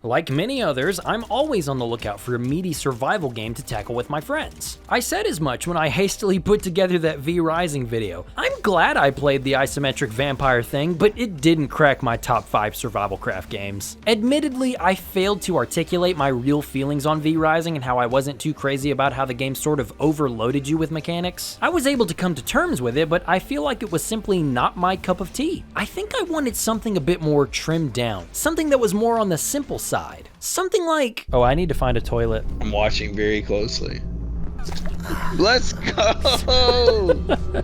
Like many others, I'm always on the lookout for a meaty survival game to tackle with my friends. I said as much when I hastily put together that V Rising video. I'm glad I played the isometric vampire thing, but it didn't crack my top 5 survival craft games. Admittedly, I failed to articulate my real feelings on V Rising and how I wasn't too crazy about how the game sort of overloaded you with mechanics. I was able to come to terms with it, but I feel like it was simply not my cup of tea. I think I wanted something a bit more trimmed down, something that was more on the simple side. Something like, oh, I need to find a toilet. I'm watching very closely. Let's go!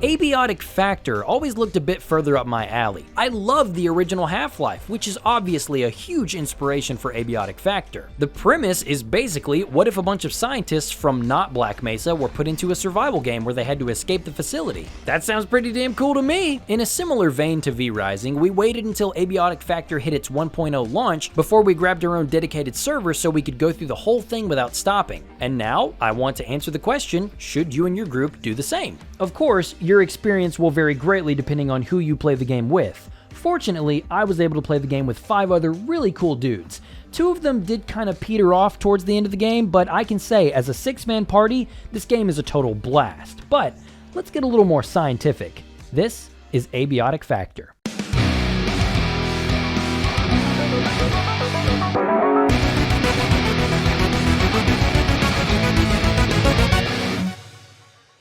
Abiotic Factor always looked a bit further up my alley. I love the original Half-Life, which is obviously a huge inspiration for Abiotic Factor. The premise is basically, what if a bunch of scientists from not Black Mesa were put into a survival game where they had to escape the facility? That sounds pretty damn cool to me! In a similar vein to V Rising, we waited until Abiotic Factor hit its 1.0 launch before we grabbed our own dedicated server so we could go through the whole thing without stopping. And now, I want to answer the question, should you and your group do the same? Of course, your experience will vary greatly depending on who you play the game with. Fortunately, I was able to play the game with 5 other really cool dudes. 2 of them did kind of peter off towards the end of the game, but I can say as a 6-man party, this game is a total blast. But let's get a little more scientific. This is Abiotic Factor.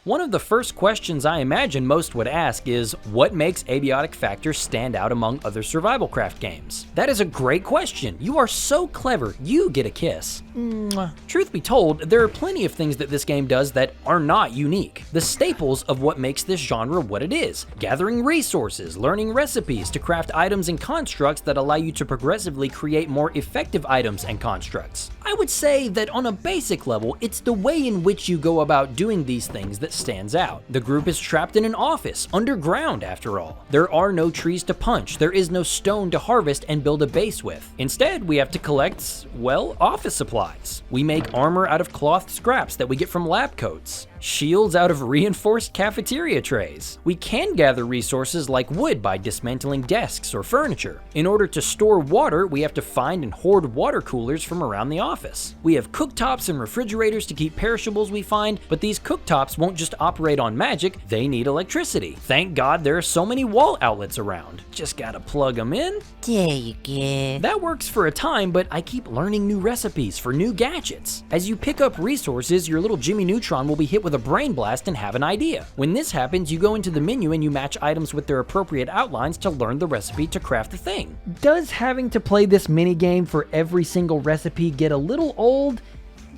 One of the first questions I imagine most would ask is, what makes Abiotic Factor stand out among other survival craft games? That is a great question. You are so clever, you get a kiss. Mwah. Truth be told, there are plenty of things that this game does that are not unique. The staples of what makes this genre what it is. Gathering resources, learning recipes to craft items and constructs that allow you to progressively create more effective items and constructs. I would say that on a basic level, it's the way in which you go about doing these things that stands out. The group is trapped in an office, underground after all. There are no trees to punch, there is no stone to harvest and build a base with. Instead, we have to collect, well, office supplies. We make armor out of cloth scraps that we get from lab coats. Shields out of reinforced cafeteria trays. We can gather resources like wood by dismantling desks or furniture. In order to store water, we have to find and hoard water coolers from around the office. We have cooktops and refrigerators to keep perishables we find, but these cooktops won't just operate on magic, they need electricity. Thank God there are so many wall outlets around. Just gotta plug them in. There you go. That works for a time, but I keep learning new recipes for new gadgets. As you pick up resources, your little Jimmy Neutron will be hit with a brain blast and have an idea. When this happens, you go into the menu and you match items with their appropriate outlines to learn the recipe to craft the thing. Does having to play this minigame for every single recipe get a little old?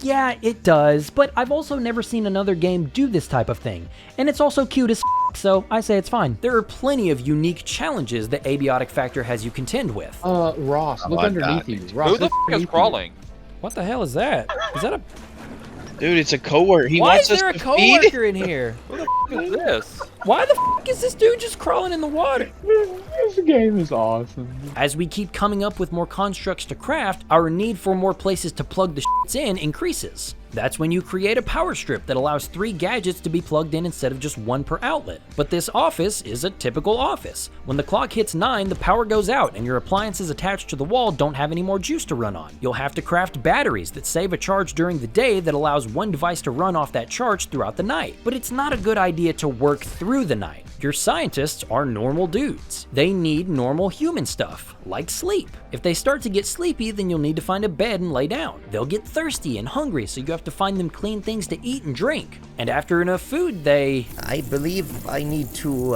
Yeah, it does, but I've also never seen another game do this type of thing, and it's also cute as f***, so I say it's fine. There are plenty of unique challenges that Abiotic Factor has you contend with. Ross, look underneath you. Ross, Who the f is crawling? What the hell is that? Is that a... Dude, it's a coworker. He Why wants is there us a to coworker in here? Who the f is this? Why the f is this dude just crawling in the water? This game is awesome. As we keep coming up with more constructs to craft, our need for more places to plug the shits in increases. That's when you create a power strip that allows 3 gadgets to be plugged in instead of just 1 per outlet. But this office is a typical office. When the clock hits 9, the power goes out and your appliances attached to the wall don't have any more juice to run on. You'll have to craft batteries that save a charge during the day that allows one device to run off that charge throughout the night. But it's not a good idea to work through the night. Your scientists are normal dudes. They need normal human stuff, like sleep. If they start to get sleepy, then you'll need to find a bed and lay down. They'll get thirsty and hungry, so you have to find them clean things to eat and drink. And after enough food, I believe I need to,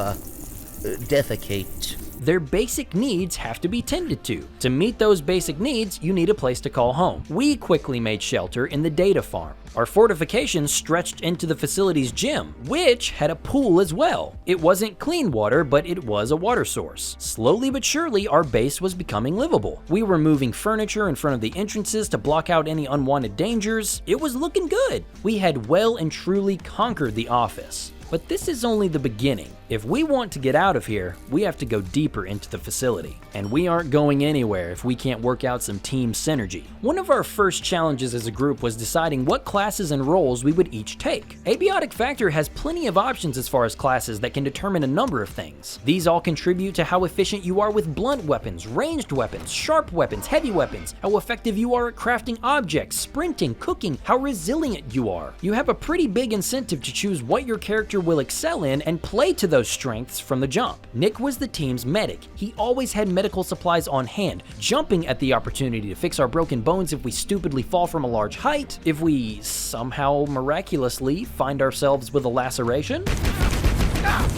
defecate. Their basic needs have to be tended to. To meet those basic needs, you need a place to call home. We quickly made shelter in the data farm. Our fortifications stretched into the facility's gym, which had a pool as well. It wasn't clean water, but it was a water source. Slowly but surely, our base was becoming livable. We were moving furniture in front of the entrances to block out any unwanted dangers. It was looking good. We had well and truly conquered the office. But this is only the beginning. If we want to get out of here, we have to go deeper into the facility. And we aren't going anywhere if we can't work out some team synergy. One of our first challenges as a group was deciding what classes and roles we would each take. Abiotic Factor has plenty of options as far as classes that can determine a number of things. These all contribute to how efficient you are with blunt weapons, ranged weapons, sharp weapons, heavy weapons, how effective you are at crafting objects, sprinting, cooking, how resilient you are. You have a pretty big incentive to choose what your character will excel in and play to those strengths from the jump. Nick was the team's medic. He always had medical supplies on hand, jumping at the opportunity to fix our broken bones if we stupidly fall from a large height, if we somehow miraculously find ourselves with a laceration.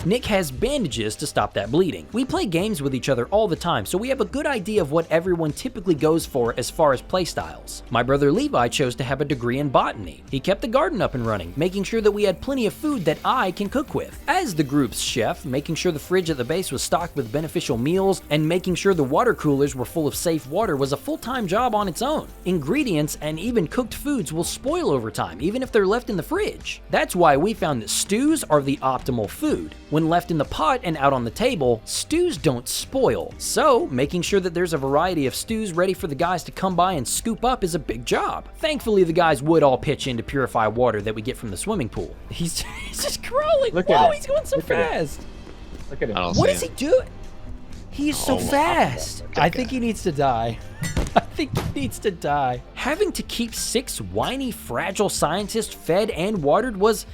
Nick has bandages to stop that bleeding. We play games with each other all the time, so we have a good idea of what everyone typically goes for as far as playstyles. My brother Levi chose to have a degree in botany. He kept the garden up and running, making sure that we had plenty of food that I can cook with. As the group's chef, making sure the fridge at the base was stocked with beneficial meals and making sure the water coolers were full of safe water was a full-time job on its own. Ingredients and even cooked foods will spoil over time, even if they're left in the fridge. That's why we found that stews are the optimal food. When left in the pot and out on the table, stews don't spoil. So, making sure that there's a variety of stews ready for the guys to come by and scoop up is a big job. Thankfully, the guys would all pitch in to purify water that we get from the swimming pool. He's just crawling. Look at Whoa, him. he's going so Look at fast. Look at him. I don't What see is him. he doing? He is so fast. I think he needs to die. I think he needs to die. Having to keep 6 whiny, fragile scientists fed and watered was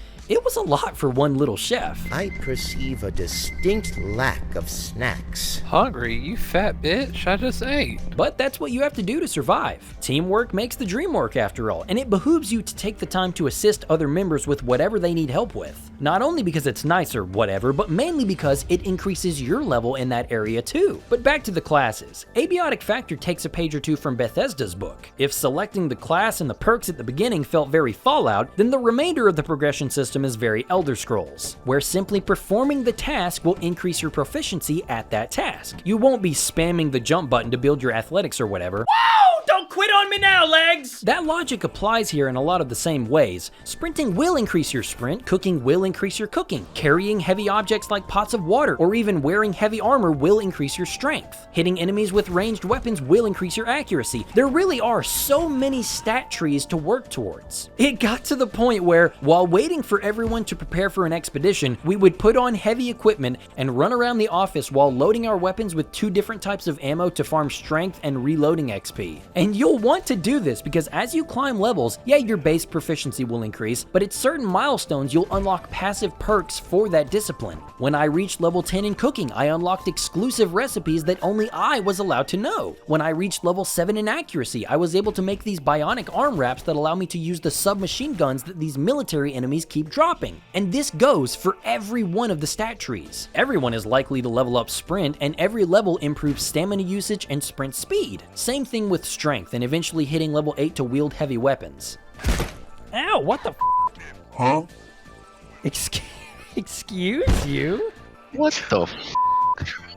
a lot for one little chef. I perceive a distinct lack of snacks. Hungry, you fat bitch. I just ate. But that's what you have to do to survive. Teamwork makes the dream work after all, and it behooves you to take the time to assist other members with whatever they need help with. Not only because it's nice or whatever, but mainly because it increases your level in that area too. But back to the classes. Abiotic Factor takes a page or two from Bethesda's book. If selecting the class and the perks at the beginning felt very Fallout, then the remainder of the progression system is very Elder Scrolls, where simply performing the task will increase your proficiency at that task. You won't be spamming the jump button to build your athletics or whatever. Whoa! Don't quit on me now, legs! That logic applies here in a lot of the same ways. Sprinting will increase your sprint, cooking will increase your cooking, carrying heavy objects like pots of water or even wearing heavy armor will increase your strength. Hitting enemies with ranged weapons will increase your accuracy. There really are so many stat trees to work towards. It got to the point where, while waiting for everyone to prepare for an expedition, we would put on heavy equipment and run around the office while loading our weapons with 2 different types of ammo to farm strength and reloading XP. And you'll want to do this because as you climb levels, yeah, your base proficiency will increase, but at certain milestones you'll unlock passive perks for that discipline. When I reached level 10 in cooking, I unlocked exclusive recipes that only I was allowed to know. When I reached level 7 in accuracy, I was able to make these bionic arm wraps that allow me to use the submachine guns that these military enemies keep dropping. And this goes for every one of the stat trees. Everyone is likely to level up sprint, and every level improves stamina usage and sprint speed. Same thing with strength, and eventually hitting level 8 to wield heavy weapons. Ow, what the f? Huh? Excuse you? What the f?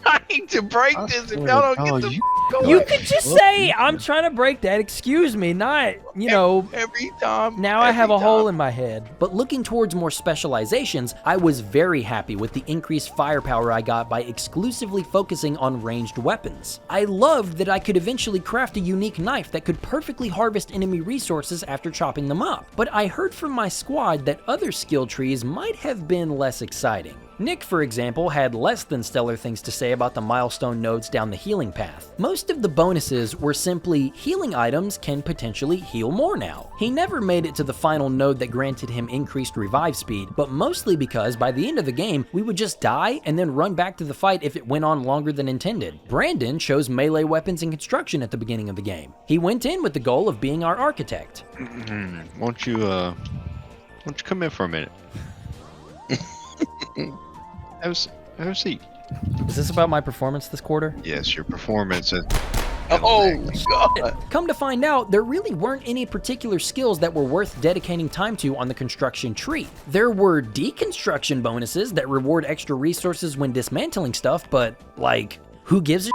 I need to break this if y'all don't get the f going. You could just say, I'm trying to break that, excuse me, not, you know, Every time. now I have a hole in my head. But looking towards more specializations, I was very happy with the increased firepower I got by exclusively focusing on ranged weapons. I loved that I could eventually craft a unique knife that could perfectly harvest enemy resources after chopping them up. But I heard from my squad that other skill trees might have been less exciting. Nick, for example, had less than stellar things to say about the milestone nodes down the healing path. Most of the bonuses were simply healing items can potentially heal more now. He never made it to the final node that granted him increased revive speed, but mostly because by the end of the game, we would just die and then run back to the fight if it went on longer than intended. Brandon chose melee weapons and construction at the beginning of the game. He went in with the goal of being our architect. Won't you come in for a minute? Have a seat. Is this about my performance this quarter? Yes, your performance. Oh, God. Come to find out, there really weren't any particular skills that were worth dedicating time to on the construction tree. There were deconstruction bonuses that reward extra resources when dismantling stuff, but like, who gives a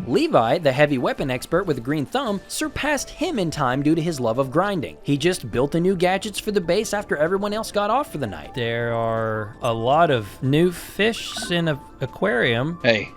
Levi, the heavy weapon expert with a green thumb, surpassed him in time due to his love of grinding. He just built the new gadgets for the base after everyone else got off for the night. There are a lot of new fish in an aquarium. Hey,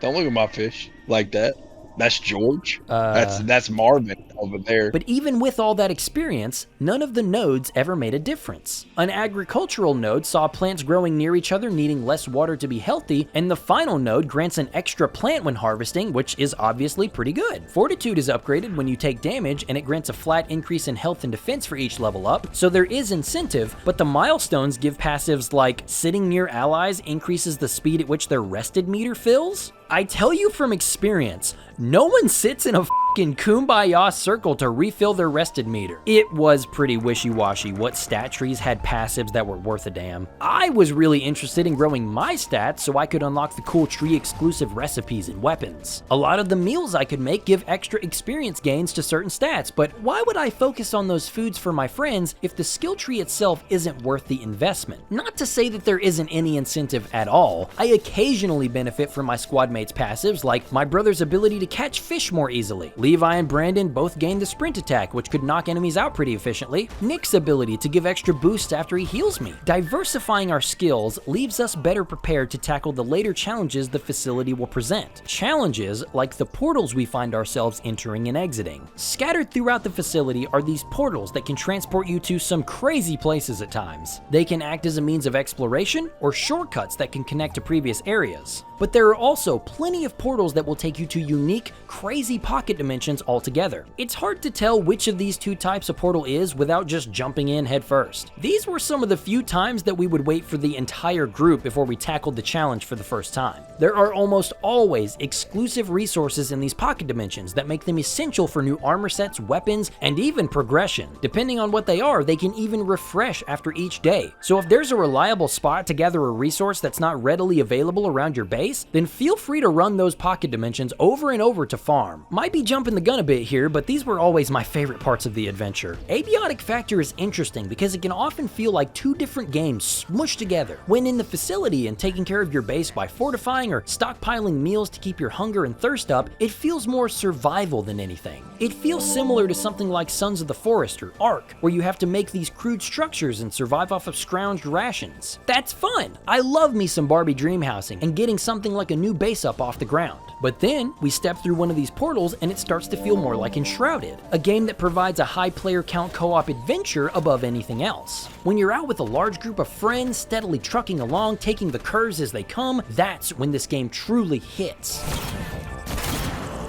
don't look at my fish like that. That's George. That's Marvin over there. But even with all that experience, none of the nodes ever made a difference. An agricultural node saw plants growing near each other needing less water to be healthy, and the final node grants an extra plant when harvesting, which is obviously pretty good. Fortitude is upgraded when you take damage, and it grants a flat increase in health and defense for each level up, so there is incentive, but the milestones give passives like sitting near allies increases the speed at which their rested meter fills. I tell you from experience, no one sits in a fucking kumbaya circle to refill their rested meter. It was pretty wishy-washy what stat trees had passives that were worth a damn. I was really interested in growing my stats so I could unlock the cool tree-exclusive recipes and weapons. A lot of the meals I could make give extra experience gains to certain stats, but why would I focus on those foods for my friends if the skill tree itself isn't worth the investment? Not to say that there isn't any incentive at all. I occasionally benefit from my squad mates' passives, like my brother's ability to catch fish more easily. Levi and Brandon both gained the sprint attack, which could knock enemies out pretty efficiently. Nick's ability to give extra boosts after he heals me. Diversifying our skills leaves us better prepared to tackle the later challenges the facility will present. Challenges like the portals we find ourselves entering and exiting. Scattered throughout the facility are these portals that can transport you to some crazy places at times. They can act as a means of exploration or shortcuts that can connect to previous areas. But there are also plenty of portals that will take you to unique, crazy pocket dimensions altogether. It's hard to tell which of these two types of portal is without just jumping in head first. These were some of the few times that we would wait for the entire group before we tackled the challenge for the first time. There are almost always exclusive resources in these pocket dimensions that make them essential for new armor sets, weapons, and even progression. Depending on what they are, they can even refresh after each day. So if there's a reliable spot to gather a resource that's not readily available around your base, then feel free to run those pocket dimensions over and over to farm. Might be jumping the gun a bit here, but these were always my favorite parts of the adventure. Abiotic Factor is interesting because it can often feel like two different games smushed together. When in the facility and taking care of your base by fortifying or stockpiling meals to keep your hunger and thirst up, it feels more survival than anything. It feels similar to something like Sons of the Forest or Ark, where you have to make these crude structures and survive off of scrounged rations. That's fun! I love me some Barbie dream housing and getting something like a new base up off the ground. But then we step through one of these portals and it starts to feel more like Enshrouded, a game that provides a high player count co-op adventure above anything else. When you're out with a large group of friends, steadily trucking along, taking the curves as they come, that's when this game truly hits.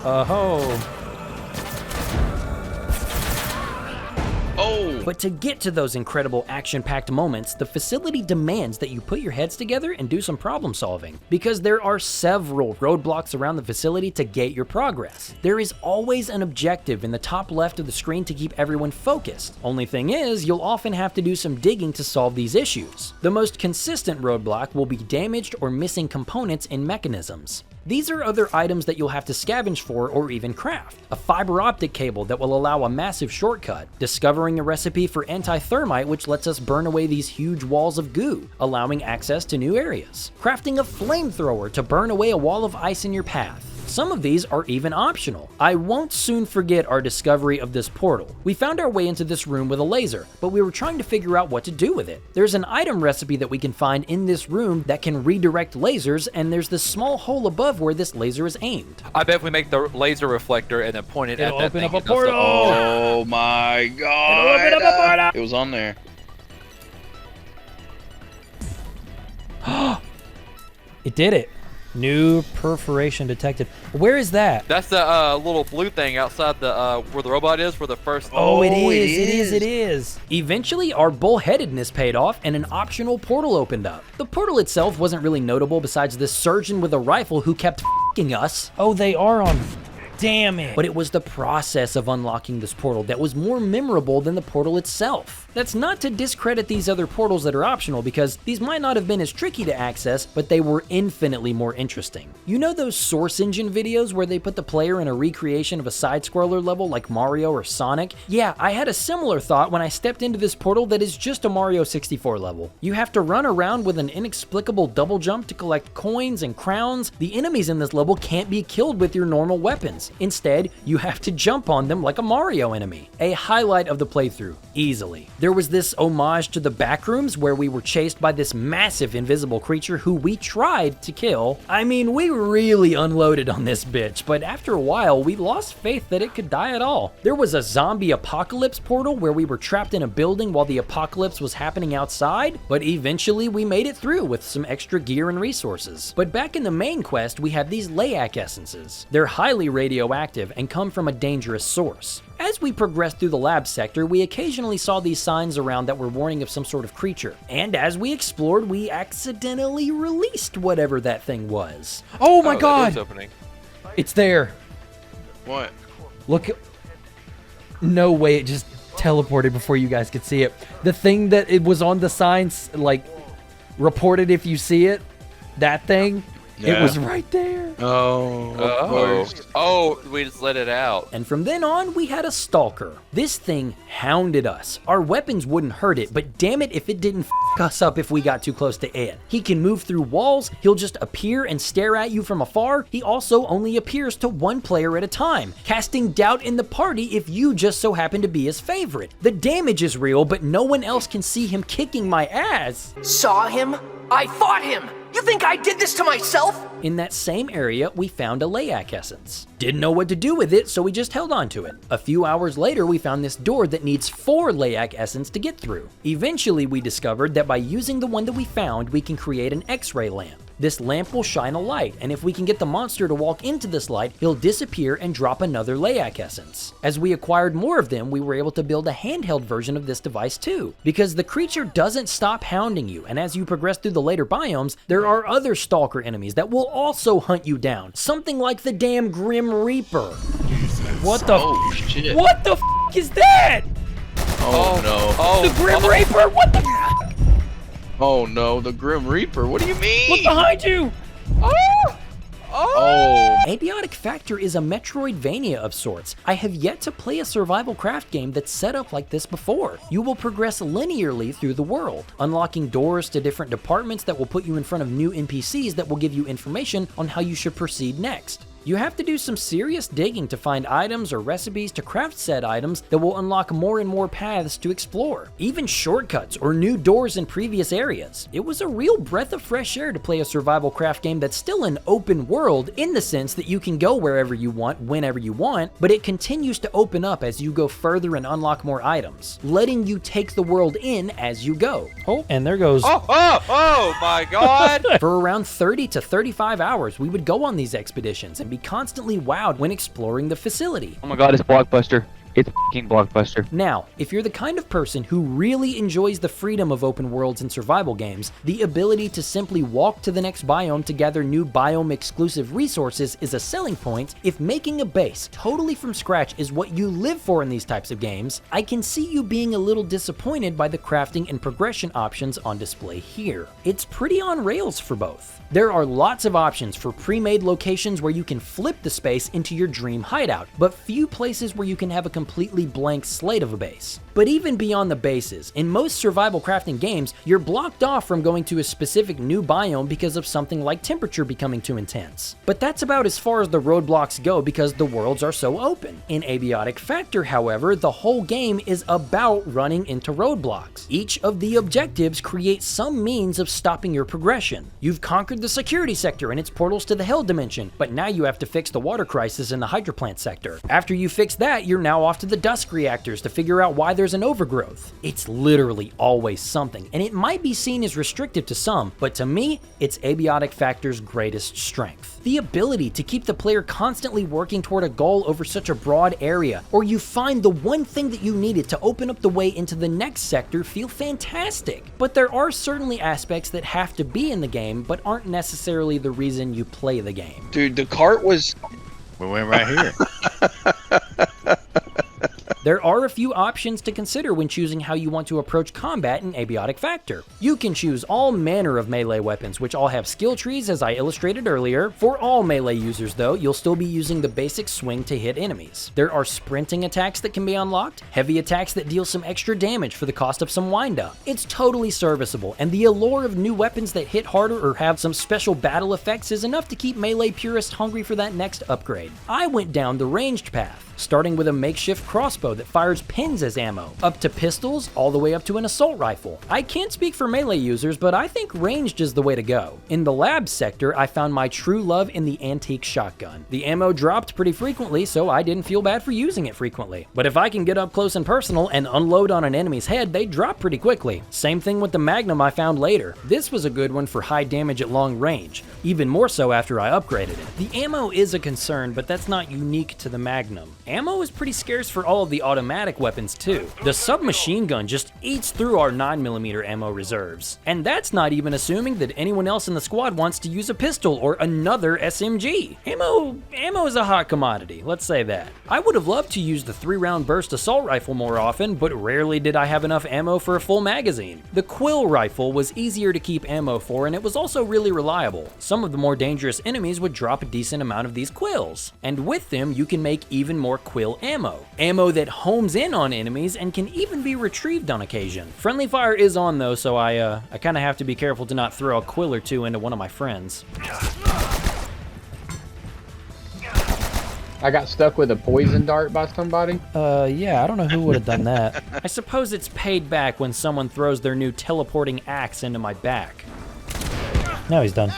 Oh. But to get to those incredible action-packed moments, the facility demands that you put your heads together and do some problem solving, because there are several roadblocks around the facility to gate your progress. There is always an objective in the top left of the screen to keep everyone focused. Only thing is, you'll often have to do some digging to solve these issues. The most consistent roadblock will be damaged or missing components in mechanisms. These are other items that you'll have to scavenge for or even craft. A fiber optic cable that will allow a massive shortcut, discovering a recipe for anti-thermite which lets us burn away these huge walls of goo, allowing access to new areas. Crafting a flamethrower to burn away a wall of ice in your path. Some of these are even optional. I won't soon forget our discovery of this portal. We found our way into this room with a laser, but we were trying to figure out what to do with it. There's an item recipe that we can find in this room that can redirect lasers, and there's this small hole above where this laser is aimed. I bet if we make the laser reflector and then point it at that thing, it'll open up a portal! Oh my god! It'll open up a portal! It was on there. It did it. New perforation detected. Where is that? That's the little blue thing outside the where the robot is, where the first. Oh, it is. Eventually, our bullheadedness paid off, and an optional portal opened up. The portal itself wasn't really notable besides this surgeon with a rifle who kept f***ing us. Oh, they are on damn it. But it was the process of unlocking this portal that was more memorable than the portal itself. That's not to discredit these other portals that are optional, because these might not have been as tricky to access, but they were infinitely more interesting. You know those Source Engine videos where they put the player in a recreation of a side-scroller level like Mario or Sonic? Yeah, I had a similar thought when I stepped into this portal that is just a Mario 64 level. You have to run around with an inexplicable double jump to collect coins and crowns. The enemies in this level can't be killed with your normal weapons. Instead, you have to jump on them like a Mario enemy. A highlight of the playthrough, easily. There was this homage to the backrooms where we were chased by this massive invisible creature who we tried to kill. I mean, we really unloaded on this bitch, but after a while, we lost faith that it could die at all. There was a zombie apocalypse portal where we were trapped in a building while the apocalypse was happening outside, but eventually we made it through with some extra gear and resources. But back in the main quest, we have these Layak essences. They're highly radioactive and come from a dangerous source. As we progressed through the lab sector, we occasionally saw these signs around that were warning of some sort of creature. And as we explored, we accidentally released whatever that thing was. Oh my god! It's there. What? Look. No way, it just teleported before you guys could see it. The thing that it was on the signs, like, reported if you see it, that thing, yeah. It was right there. Oh, we just let it out. And from then on, we had a Stalker. This thing hounded us. Our weapons wouldn't hurt it, but damn it if it didn't f us up if we got too close to it. He can move through walls, he'll just appear and stare at you from afar. He also only appears to one player at a time, casting doubt in the party if you just so happen to be his favorite. The damage is real, but no one else can see him kicking my ass. Saw him? I fought him! You think I did this to myself? In that same area, we found a Layak essence. Didn't know what to do with it, so we just held on to it. A few hours later, we found this door that needs 4 Layak essence to get through. Eventually, we discovered that by using the one that we found, we can create an X-ray lamp. This lamp will shine a light, and if we can get the monster to walk into this light, he'll disappear and drop another Layak essence. As we acquired more of them, we were able to build a handheld version of this device too, because the creature doesn't stop hounding you, and as you progress through the later biomes, there are other Stalker enemies that will also hunt you down, something like the damn Grim Reaper. What the shit. What the is that? Oh no. The Grim Reaper? What the Oh no, the Grim Reaper. What do you mean? Look behind you! Oh! Abiotic Factor is a Metroidvania of sorts. I have yet to play a survival craft game that's set up like this before. You will progress linearly through the world, unlocking doors to different departments that will put you in front of new NPCs that will give you information on how you should proceed next. You have to do some serious digging to find items or recipes to craft said items that will unlock more and more paths to explore, even shortcuts or new doors in previous areas. It was a real breath of fresh air to play a survival craft game that's still an open world in the sense that you can go wherever you want, whenever you want, but it continues to open up as you go further and unlock more items, letting you take the world in as you go. Oh, and there goes. Oh my god! For around 30 to 35 hours, we would go on these expeditions and be constantly wowed when exploring the facility. Oh my god, it's Blockbuster. It's f***ing Blockbuster. Now, if you're the kind of person who really enjoys the freedom of open worlds and survival games, the ability to simply walk to the next biome to gather new biome-exclusive resources is a selling point. If making a base totally from scratch is what you live for in these types of games, I can see you being a little disappointed by the crafting and progression options on display here. It's pretty on rails for both. There are lots of options for pre-made locations where you can flip the space into your dream hideout, but few places where you can have a completely blank slate of a base. But even beyond the bases, in most survival crafting games, you're blocked off from going to a specific new biome because of something like temperature becoming too intense. But that's about as far as the roadblocks go because the worlds are so open. In Abiotic Factor, however, the whole game is about running into roadblocks. Each of the objectives create some means of stopping your progression. You've conquered the security sector and its portals to the Hell Dimension, but now you have to fix the water crisis in the hydroplant sector. After you fix that, you're now off to the dusk reactors to figure out why there's an overgrowth. It's literally always something, and it might be seen as restrictive to some, but to me, it's Abiotic Factor's greatest strength. The ability to keep the player constantly working toward a goal over such a broad area, or you find the one thing that you needed to open up the way into the next sector feel fantastic. But there are certainly aspects that have to be in the game, but aren't necessarily the reason you play the game. Dude, the cart was We went right here. There are a few options to consider when choosing how you want to approach combat in Abiotic Factor. You can choose all manner of melee weapons, which all have skill trees as I illustrated earlier. For all melee users though, you'll still be using the basic swing to hit enemies. There are sprinting attacks that can be unlocked, heavy attacks that deal some extra damage for the cost of some windup. It's totally serviceable, and the allure of new weapons that hit harder or have some special battle effects is enough to keep melee purists hungry for that next upgrade. I went down the ranged path, starting with a makeshift crossbow that fires pins as ammo, up to pistols, all the way up to an assault rifle. I can't speak for melee users, but I think ranged is the way to go. In the lab sector, I found my true love in the antique shotgun. The ammo dropped pretty frequently, so I didn't feel bad for using it frequently. But if I can get up close and personal and unload on an enemy's head, they drop pretty quickly. Same thing with the Magnum I found later. This was a good one for high damage at long range, even more so after I upgraded it. The ammo is a concern, but that's not unique to the Magnum. Ammo is pretty scarce for all of the automatic weapons too. The submachine gun just eats through our 9mm ammo reserves. And that's not even assuming that anyone else in the squad wants to use a pistol or another SMG. Ammo is a hot commodity, let's say that. I would have loved to use the 3-round burst assault rifle more often, but rarely did I have enough ammo for a full magazine. The quill rifle was easier to keep ammo for, and it was also really reliable. Some of the more dangerous enemies would drop a decent amount of these quills, and with them you can make even more quill ammo. Ammo that homes in on enemies and can even be retrieved on occasion. Friendly fire is on though, so I kind of have to be careful to not throw a quill or two into one of my friends. I got stuck with a poison dart by somebody. Yeah, I don't know who would have done that. I suppose it's paid back when someone throws their new teleporting axe into my back. Now he's done.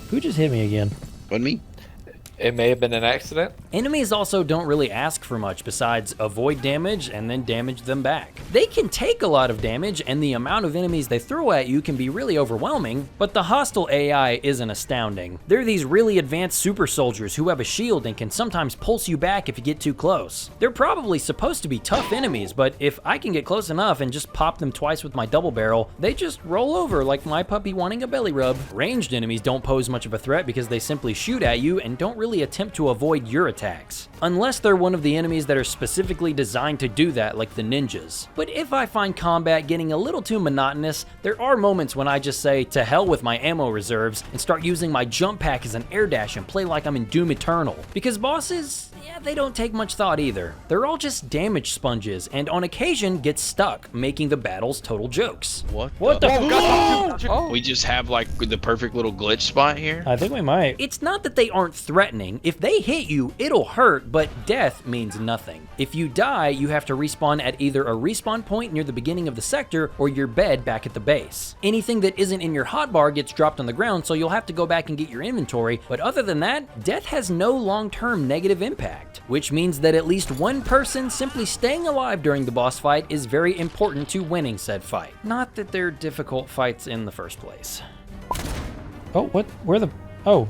Who just hit me again? Wasn't me? It may have been an accident. Enemies also don't really ask for much besides avoid damage and then damage them back. They can take a lot of damage, and the amount of enemies they throw at you can be really overwhelming, but the hostile AI isn't astounding. They're these really advanced super soldiers who have a shield and can sometimes pulse you back if you get too close. They're probably supposed to be tough enemies, but if I can get close enough and just pop them twice with my double barrel, they just roll over like my puppy wanting a belly rub. Ranged enemies don't pose much of a threat because they simply shoot at you and don't really attempt to avoid your attacks. Unless they're one of the enemies that are specifically designed to do that, like the ninjas. But if I find combat getting a little too monotonous, there are moments when I just say to hell with my ammo reserves and start using my jump pack as an air dash and play like I'm in Doom Eternal. Because bosses, yeah, they don't take much thought either. They're all just damage sponges and on occasion get stuck, making the battles total jokes. What the We just have like the perfect little glitch spot here? I think we might. It's not that they aren't threatening. If they hit you, it'll hurt, but death means nothing. If you die, you have to respawn at either a respawn point near the beginning of the sector or your bed back at the base. Anything that isn't in your hotbar gets dropped on the ground, so you'll have to go back and get your inventory, but other than that, death has no long-term negative impact, which means that at least one person simply staying alive during the boss fight is very important to winning said fight. Not that they're difficult fights in the first place. Oh, what? Where the... Oh.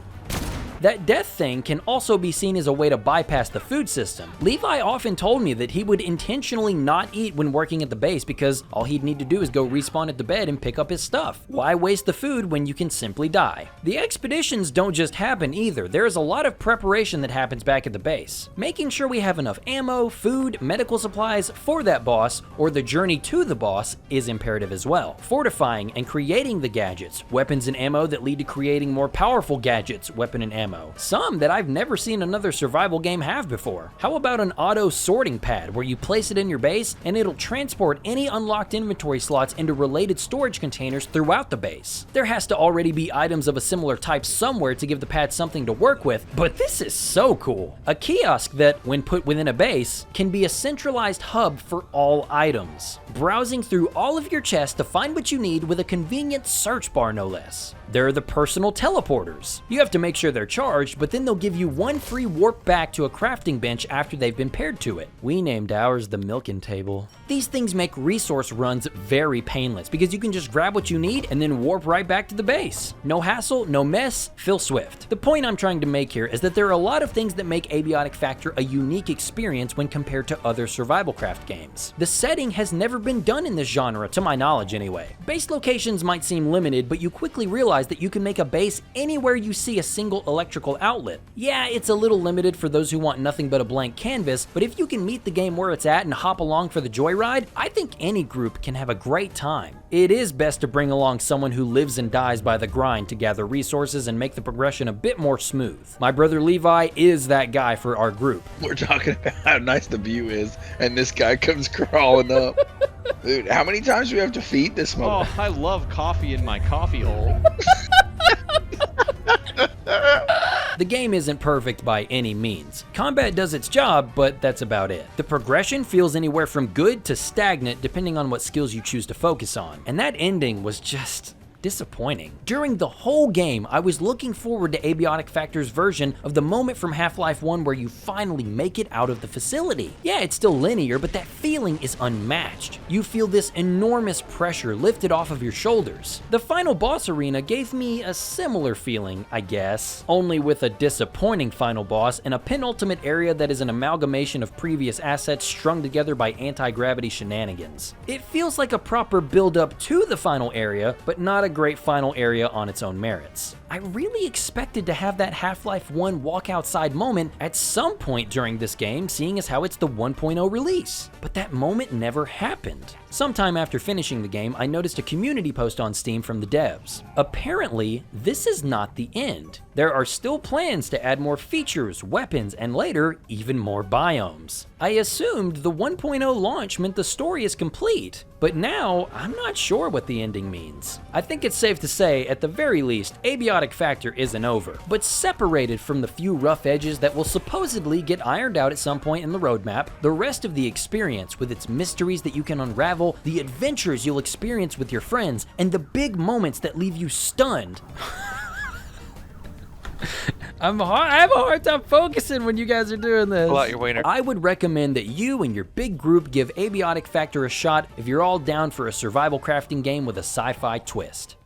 That death thing can also be seen as a way to bypass the food system. Levi often told me that he would intentionally not eat when working at the base because all he'd need to do is go respawn at the bed and pick up his stuff. Why waste the food when you can simply die? The expeditions don't just happen either. There is a lot of preparation that happens back at the base. Making sure we have enough ammo, food, medical supplies for that boss or the journey to the boss is imperative as well. Fortifying and creating the gadgets, weapons and ammo that lead to creating more powerful gadgets, weapon and ammo. Some that I've never seen another survival game have before. How about an auto sorting pad where you place it in your base and it'll transport any unlocked inventory slots into related storage containers throughout the base? There has to already be items of a similar type somewhere to give the pad something to work with, but this is so cool. A kiosk that, when put within a base, can be a centralized hub for all items. Browsing through all of your chests to find what you need with a convenient search bar no less. There are the personal teleporters. You have to make sure they're charged, but then they'll give you one free warp back to a crafting bench after they've been paired to it. We named ours the milking table. These things make resource runs very painless because you can just grab what you need and then warp right back to the base. No hassle, no mess, feel swift. The point I'm trying to make here is that there are a lot of things that make Abiotic Factor a unique experience when compared to other survival craft games. The setting has never been done in this genre, to my knowledge anyway. Base locations might seem limited, but you quickly realize realize that you can make a base anywhere you see a single electrical outlet. Yeah, it's a little limited for those who want nothing but a blank canvas, but if you can meet the game where it's at and hop along for the joyride, I think any group can have a great time. It is best to bring along someone who lives and dies by the grind to gather resources and make the progression a bit more smooth. My brother Levi is that guy for our group. We're talking about how nice the view is, and this guy comes crawling up. Dude, how many times do we have to feed this mother? Oh, I love coffee in my coffee hole. The game isn't perfect by any means. Combat does its job, but that's about it. The progression feels anywhere from good to stagnant depending on what skills you choose to focus on. And that ending was just disappointing. During the whole game, I was looking forward to Abiotic Factor's version of the moment from Half-Life 1 where you finally make it out of the facility. Yeah, it's still linear, but that feeling is unmatched. You feel this enormous pressure lifted off of your shoulders. The final boss arena gave me a similar feeling, I guess, only with a disappointing final boss and a penultimate area that is an amalgamation of previous assets strung together by anti-gravity shenanigans. It feels like a proper build-up to the final area, but not a great final area on its own merits. I really expected to have that Half-Life 1 walk outside moment at some point during this game, seeing as how it's the 1.0 release. But that moment never happened. Sometime after finishing the game, I noticed a community post on Steam from the devs. Apparently, this is not the end. There are still plans to add more features, weapons, and later, even more biomes. I assumed the 1.0 launch meant the story is complete, but now I'm not sure what the ending means. I think it's safe to say, at the very least, Abiotic Factor isn't over, but separated from the few rough edges that will supposedly get ironed out at some point in the roadmap, the rest of the experience with its mysteries that you can unravel, the adventures you'll experience with your friends, and the big moments that leave you stunned. I have a hard time focusing when you guys are doing this. Pull out your wiener. I would recommend that you and your big group give Abiotic Factor a shot if you're all down for a survival crafting game with a sci-fi twist.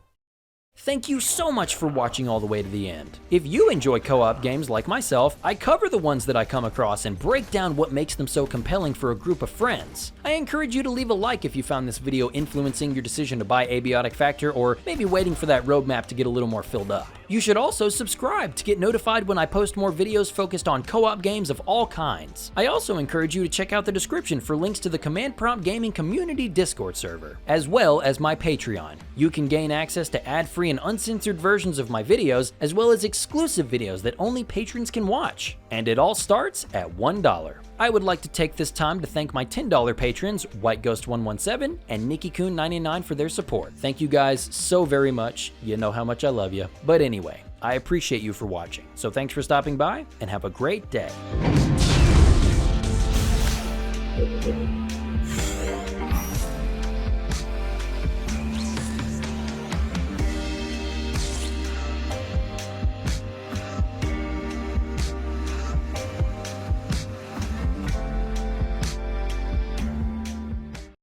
Thank you so much for watching all the way to the end. If you enjoy co-op games like myself, I cover the ones that I come across and break down what makes them so compelling for a group of friends. I encourage you to leave a like if you found this video influencing your decision to buy Abiotic Factor, or maybe waiting for that roadmap to get a little more filled up. You should also subscribe to get notified when I post more videos focused on co-op games of all kinds. I also encourage you to check out the description for links to the Command Prompt Gaming Community Discord server, as well as my Patreon. You can gain access to ad-free and uncensored versions of my videos, as well as exclusive videos that only patrons can watch. And it all starts at $1. I would like to take this time to thank my $10 patrons, WhiteGhost117 and NikkiKoon99 for their support. Thank you guys so very much. You know how much I love you. But anyway, I appreciate you for watching. So thanks for stopping by and have a great day.